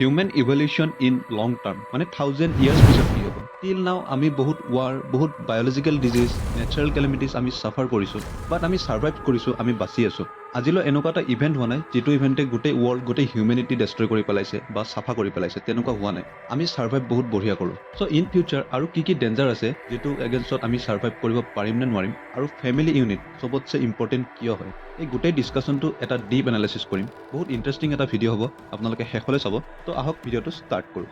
human evolution in long term মানে 1000 years পিছত কি হ'ব টিল নাও আমি বহুত ৱাৰ বহুত বায়'লজিক্যাল ডিজিজ নেচাৰেল ক্যালামিটিজ আমি সাফাৰ কৰিছোঁ বাট আমি সাৰ্ভাইভ কৰিছোঁ আমি বাচি আছোঁ আজিলৈ এনেকুৱা এটা ইভেন্ট হোৱা নাই যিটো ইভেন্টে গোটেই ৱৰ্ল্ড গোটেই হিউমেনিটি ডেষ্ট্ৰয় কৰি পেলাইছে বা চাফা কৰি পেলাইছে তেনেকুৱা হোৱা নাই আমি সাৰ্ভাইভ বহুত বঢ়িয়া কৰোঁ চ' ইন ফিউচাৰ আৰু কি ডেঞ্জাৰ আছে যিটো এগেইনষ্টত আমি সাৰ্ভাইভ কৰিব পাৰিম নে নোৱাৰিম আৰু ফেমিলি ইউনিট চবতছে ইম্পৰ্টেণ্ট কিয় হয় এই গোটেই ডিছকাশ্যনটো এটা ডিপ এনালাইচিছ কৰিম বহুত ইণ্টাৰেষ্টিং এটা ভিডিঅ' হ'ব আপোনালোকে শেষলৈ চাব তো আহক ভিডিঅ'টো ষ্টাৰ্ট কৰোঁ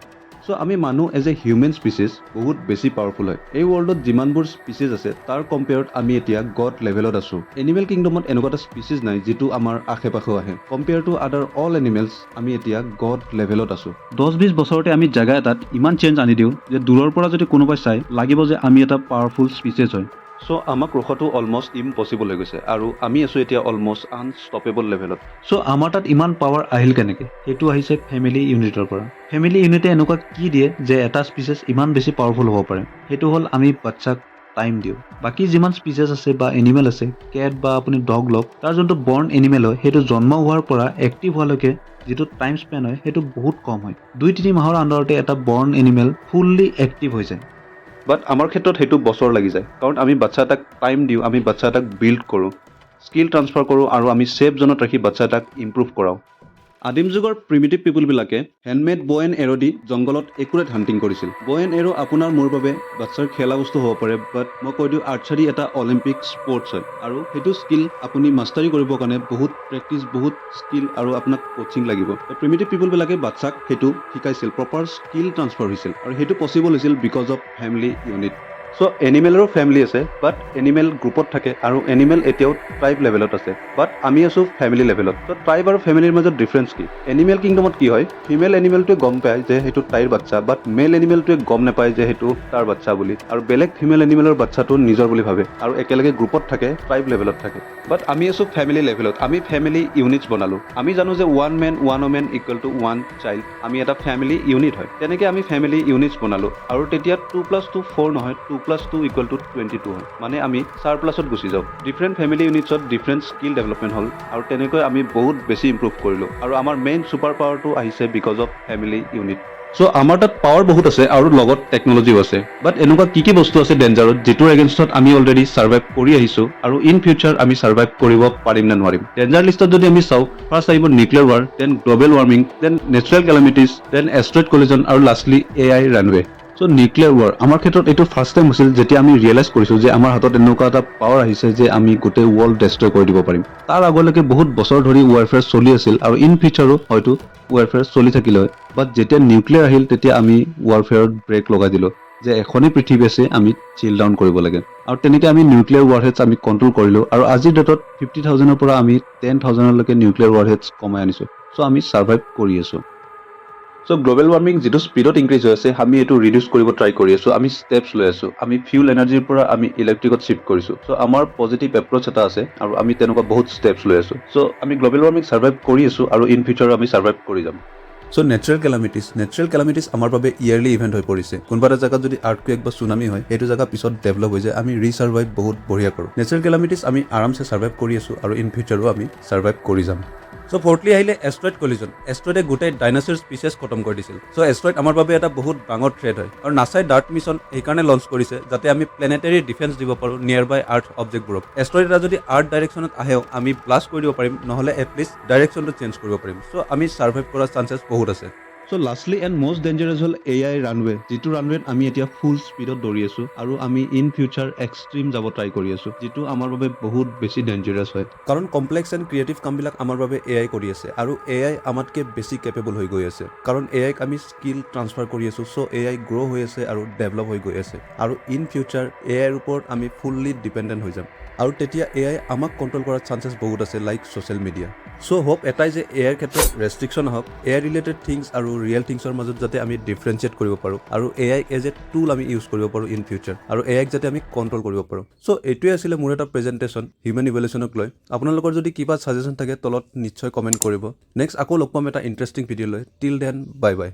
চ' আমি মানুহ এজ এ হিউমেন স্পিচিছ বহুত বেছি পাৱাৰফুল হয় এই ৱৰ্ল্ডত যিমানবোৰ স্পিচিছ আছে তাৰ কম্পেয়াৰত আমি এতিয়া গড লেভেলত আছোঁ এনিমেল কিংডমত এনেকুৱা এটা স্পিচিছ নাই যিটো আমাৰ আশে পাশেও আহে কম্পেয়াৰ টু আদাৰ অল এনিমেলছ আমি এতিয়া গড লেভেলত আছোঁ 10-20 বছৰতে আমি জেগা এটাত ইমান চেঞ্জ আনি দিওঁ যে দূৰৰ পৰা যদি কোনোবাই চাই লাগিব যে আমি এটা পাৱাৰফুল স্পিচিছ হয় চ' আমাক ৰখাটো অলমষ্ট ইম্পচিবল হৈ গৈছে আৰু আমি আছোঁ এতিয়া অলমষ্ট আনষ্টপেবল লেভেলত চ' আমাৰ তাত ইমান পাৱাৰ আহিল কেনেকৈ সেইটো আহিছে ফেমিলি ইউনিটৰ পৰা ফেমিলি ইউনিটে এনেকুৱা কি দিয়ে যে এটা স্পিচিছ ইমান বেছি পাৱাৰফুল হ'ব পাৰে সেইটো হ'ল আমি বাচ্চাক টাইম দিওঁ বাকী যিমান স্পিচিছ আছে বা এনিমেল আছে কেট বা আপুনি ডগ লওক তাৰ যোনটো বৰ্ণ এনিমেল হয় সেইটো জন্ম হোৱাৰ পৰা এক্টিভ হোৱালৈকে যিটো টাইম স্পেন হয় সেইটো বহুত কম হয় 2-3 মাহৰ আণ্ডাৰতে এটা বৰ্ণ এনিমেল ফুল্লি এক্টিভ হৈ যায় বাট আমাৰ ক্ষেত্ৰত সেইটো বছৰ লাগি যায় কাৰণ আমি বাচ্চা এটাক টাইম দিওঁ আমি বাচ্চা এটাক বিল্ড কৰোঁ স্কিল ট্ৰান্সফাৰ কৰোঁ আৰু আমি ছেফ জোনত ৰাখি বাচ্চা এটাক ইম্প্ৰুভ কৰাওঁ আদিম যুগৰ প্ৰিমিটিভ পিপুলবিলাকে হেণ্ডমেড ব' এণ্ড এৰ' দি জংঘলত একুৰেট হাণ্টিং কৰিছিল ব' এণ্ড এৰ' আপোনাৰ মোৰ বাবে বাচ্চাৰ খেলা বস্তু হ'ব পাৰে বাট মই কৈ দিওঁ আৰ্চাৰী এটা অলিম্পিক স্পৰ্টছ হয় আৰু সেইটো স্কিল আপুনি মাষ্টাৰী কৰিবৰ কাৰণে বহুত প্ৰেক্টিচ বহুত স্কিল আৰু আপোনাক কোচিং লাগিব প্ৰিমিটিভ পিপুলবিলাকে বাচ্চাক সেইটো শিকাইছিল প্ৰপাৰ স্কিল ট্ৰান্সফাৰ হৈছিল আৰু সেইটো পচিবল হৈছিল because of family unit so' এনিমেলৰো ফেমিলি আছে বাট এনিমেল গ্ৰুপত থাকে আৰু এনিমেল এতিয়াও ট্ৰাইব লেভেলত আছে বাট আমি আছোঁ ফেমিলি লেভেলত ত' ট্ৰাইব আৰু ফেমিলিৰ মাজত ডিফাৰেঞ্চ কি এনিমেল কিংডমত কি হয় ফিমেল এনিমেলটোৱে গম পায় যে সেইটো তাইৰ বাচ্চা বাট মেল এনিমেলটোৱে গম নাপায় যে সেইটো তাৰ বাচ্চা বুলি আৰু বেলেগ ফিমেল এনিমেলৰ বাচ্চাটো নিজৰ বুলি ভাবে আৰু একেলগে গ্ৰুপত থাকে ট্ৰাইব লেভেলত থাকে বাট আমি আছোঁ ফেমিলি লেভেলত আমি ফেমিলি ইউনিটছ বনালোঁ আমি জানো যে one men one women equal to one child আমি এটা ফেমিলি ইউনিট হয় তেনেকৈ আমি ফেমিলি ইউনিটছ বনালোঁ আৰু তেতিয়া 2+2 4 নহয় 2+2 ইকুৱেল টু 22 হয় মানে আমি সাৰপ্লাছত গুচি যাওঁ ডিফাৰেণ্ট ফেমিলি ইউনিটছত ডিফাৰেণ্ট স্কিল ডেভেলপমেণ্ট হ'ল আৰু তেনেকৈ আমি বহুত বেছি ইম্প্ৰুভ কৰিলোঁ আৰু আমাৰ মেইন ছুপাৰ পাৱাৰটো আহিছে বিকজ অফ ফেমিলি ইউনিট চ' আমাৰ তাত পাৱাৰ বহুত আছে আৰু লগত টেকনলজিও আছে বাট এনেকুৱা কি বস্তু আছে ডেঞ্জাৰত যিটোৰ এগেইনষ্টত আমি অলৰেডি ছাৰ্ভাইভ কৰি আহিছোঁ আৰু ইন ফিউচাৰ আমি ছাৰ্ভাইভ কৰিব পাৰিম নে নোৱাৰিম ডেঞ্জাৰ লিষ্টত যদি আমি চাওঁ ফাৰ্ষ্ট আহিব nuclear war then global warming then natural calamities then asteroid collision আৰু lastly AI runaway so' nuclear war আমাৰ ক্ষেত্ৰত এইটো ফাৰ্ষ্ট টাইম হৈছিল যেতিয়া আমি ৰিয়েলাইজ কৰিছোঁ যে আমাৰ হাতত এনেকুৱা এটা পাৱাৰ আহিছে যে আমি গোটেই ৱৰ্ল্ড ডেষ্ট্ৰয় কৰি দিব পাৰিম তাৰ আগলৈকে বহুত বছৰ ধৰি ৱাৰফেয়াৰ চলি আছিল আৰু ইন ফিউচাৰো হয়তো ৱাৰফেয়াৰ চলি থাকিলে হয় বাট যেতিয়া নিউক্লিয়াৰ আহিল তেতিয়া আমি ৱাৰফেয়াৰত ব্ৰেক লগাই দিলোঁ যে এখনেই পৃথিৱী আছে আমি চিল ডাউন কৰিব লাগে আৰু তেনেকৈ আমি নিউক্লিয়াৰ ৱাৰহেডছ আমি কণ্ট্ৰল কৰিলোঁ আৰু আজিৰ ডেটত 50,000ৰ পৰা আমি 10,000লৈকে নিউক্লিয়াৰ ৱাৰহেডছ কমাই আনিছোঁ চ' আমি ছাৰ্ভাইভ কৰি আছোঁ চ' গ্ল'বেল ৱাৰ্মিং যিটো স্পীডত ইনক্ৰিজ হৈ আছে আমি এইটো ৰিডিউচ কৰিব ট্ৰাই কৰি আছোঁ আমি ষ্টেপছ লৈ আছোঁ আমি ফিউল এনাৰ্জিৰ পৰা আমি ইলেক্ট্ৰিকত শ্বিফ্ট কৰিছোঁ চ' আমাৰ পজিটিভ এপ্ৰ'চ এটা আছে আৰু আমি তেনেকুৱা বহুত ষ্টেপছ লৈ আছোঁ চ' আমি গ্ল'বেল ৱাৰ্মিং ছাৰ্ভাইভ কৰি আছোঁ আৰু ইন ফিউচাৰ আমি ছাৰ্ভাইভ কৰি যাম চ' নেচাৰেল কেলামিটিজ আমাৰ বাবে ইয়াৰলি ইভেণ্ট হৈ পৰিছে কোনোবা এটা জেগাত যদি আৰ্থকুৱেক বা চুনামি হয় সেইটো জেগা পিছত ডেভেলপ হৈ যায় আমি ৰিছাৰ্ভাইভ বহুত বঢ়িয়া কৰোঁ নেচাৰেল কেলামিটিজ আমি আৰামছে ছাৰ্ভাইভ কৰি আছোঁ আৰু ইন ফিউচাৰো আমি ছাৰ্ভাইভ কৰি যাম চ' ফ'ৰ্থলি আহিলে এষ্ট্ৰইড কলিজন এষ্ট্ৰইডে গোটেই ডাইনাছৰ স্পিচেছ খতম কৰি দিছিল চ' এষ্ট্ৰইড আমাৰ বাবে এটা বহুত ডাঙৰ থ্ৰেট হয় আৰু নাছাই ডাৰ্ট মিছন সেইকাৰণে লঞ্চ কৰিছে যাতে আমি প্লেনেটাৰী ডিফেন্স দিব পাৰোঁ নিয়াৰ বাই আৰ্থ অবজেক্টবোৰক এষ্ট্ৰইড এটা যদি আৰ্থ ডাইৰেকশ্যনত আহেও আমি ব্লাষ্ট কৰি দিব পাৰিম নহ'লে এটলিষ্ট ডাইৰেকশ্যনটো চেঞ্জ কৰিব পাৰিম চ' আমি ছাৰ্ভাইভ কৰাৰ চান্সেছ বহুত আছে চ' লাষ্টলি এণ্ড মষ্ট ডেঞ্জাৰাছ হ'ল AI ৰানৱে যিটো ৰানৱেত আমি এতিয়া ফুল স্পীডত দৌৰি আছোঁ আৰু আমি ইন ফিউচাৰ এক্সট্ৰিম যাব ট্ৰাই কৰি আছোঁ যিটো আমাৰ বাবে বহুত বেছি ডেঞ্জাৰাছ হয় কাৰণ কমপ্লেক্স এণ্ড ক্ৰিয়েটিভ কামবিলাক আমাৰ বাবে AI কৰি আছে আৰু AI আমাতকৈ বেছি কেপেবল হৈ গৈ আছে কাৰণ AIক আমি স্কিল ট্ৰান্সফাৰ কৰি আছোঁ চ' AI গ্ৰ' হৈ আছে আৰু ডেভেলপ হৈ গৈ আছে আৰু ইন ফিউচাৰ AIৰ ওপৰত আমি ফুল্লি ডিপেণ্ডেণ্ট হৈ যাম আৰু তেতিয়া AI আমাক কণ্ট্ৰল কৰাৰ চান্সেছ বহুত আছে লাইক ছ'চিয়েল মিডিয়া চ' হোপ এটাই যে AIৰ ক্ষেত্ৰত ৰেষ্ট্ৰিকশ্যন হওক AI ৰিলেটেড থিংছ আৰু ৰিয়েল থিংছৰ মাজত যাতে আমি ডিফাৰেঞ্চিয়েট কৰিব পাৰোঁ আৰু AIক এজ এ টুল আমি ইউজ কৰিব পাৰোঁ ইন ফিউচাৰ আৰু AIক যাতে আমি কণ্ট্ৰল কৰিব পাৰোঁ চ' এইটোৱে আছিলে মোৰ এটা প্ৰেজেণ্টেশ্যন হিউমেন ইভলিউশ্যনক লৈ আপোনালোকৰ যদি কিবা ছাজেশ্যন থাকে তলত নিশ্চয় কমেণ্ট কৰিব নেক্সট আকৌ লগ পাম এটা ইণ্টাৰেষ্টিং ভিডিঅ' লৈ টিল দেন বাই বাই